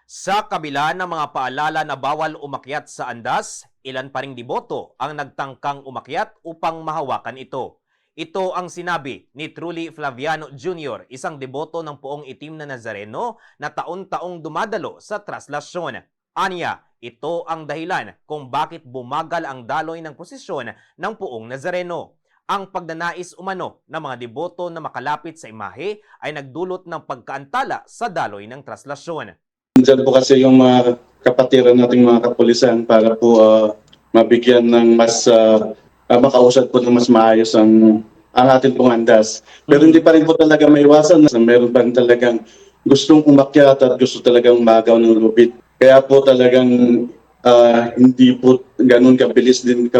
Sa kabila ng mga paalala na bawal umakyat sa andas, ilan pa ring deboto ang nagtangkang umakyat upang mahawakan ito. Ito ang sinabi ni Truly Flaviano Jr., isang deboto ng Poong Itim na Nazareno na taon-taong dumadalo sa traslasyon. Aniya, ito ang dahilan kung bakit bumagal ang daloy ng prosesyon ng Poong Nazareno. Ang pagnanais umano ng mga deboto na makalapit sa imahe ay nagdulot ng pagkaantala sa daloy ng traslasyon. Diyan po kasi yung mga kapatiran nating mga kapulisan para po mabigyan ng mas makausad po ng mas maayos ang ating pong andas. Pero hindi pa rin po talaga maiwasan na meron pa rin talagang gustong umakyat at gusto talagang magaw ng lubid. Kaya po talagang hindi po ganun kabilis din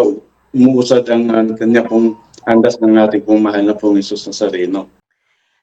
umuusad ang kanya pong andas ng ating pong mahal na pong Hesus Nazareno.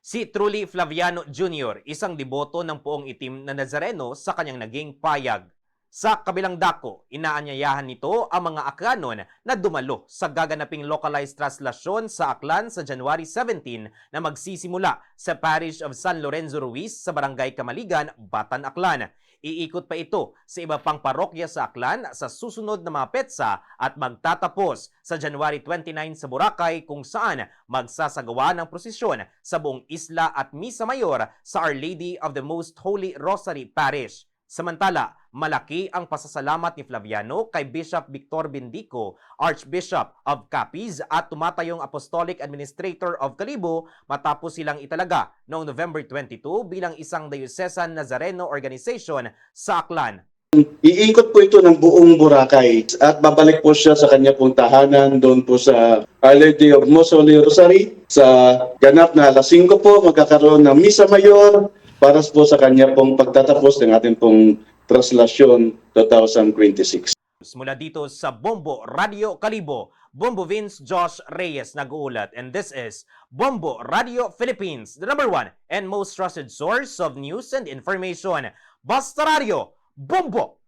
Si Truly Flaviano Jr., isang deboto ng Poong Itim na Nazareno sa kanyang naging payag. Sa kabilang dako, inaanyayahan nito ang mga Aklanon na dumalo sa gaganaping localized traslasyon sa Aklan sa January 17 na magsisimula sa Parish of San Lorenzo Ruiz sa Barangay Kamaligan, Batan, Aklan. Iikot pa ito sa iba pang parokya sa Aklan sa susunod na mga petsa at magtatapos sa January 29 sa Boracay kung saan magsasagawa ng prosesyon sa buong isla at Misa Mayor sa Our Lady of the Most Holy Rosary Parish. Samantala, malaki ang pasasalamat ni Flaviano kay Bishop Victor Bendico, Archbishop of Capiz at tumatayong Apostolic Administrator of Calibo matapos silang italaga noong November 22 bilang isang Diocesan Nazareno Organization sa Aklan. Iikot po ito ng buong Boracay at babalik po siya sa kanya pong tahanan doon po sa Our Lady of Most Holy Rosary. Sa ganap na alas 5 po magkakaroon ng Misa Mayor para po sa kanya pong pagtatapos ng ating pong Traslasyon 2026. Mula dito sa Bombo Radio Calibo, Bombo Vince Josh Reyes nag-uulat, and this is Bombo Radio Philippines, the #1 and most trusted source of news and information. Basta Radio, Bombo!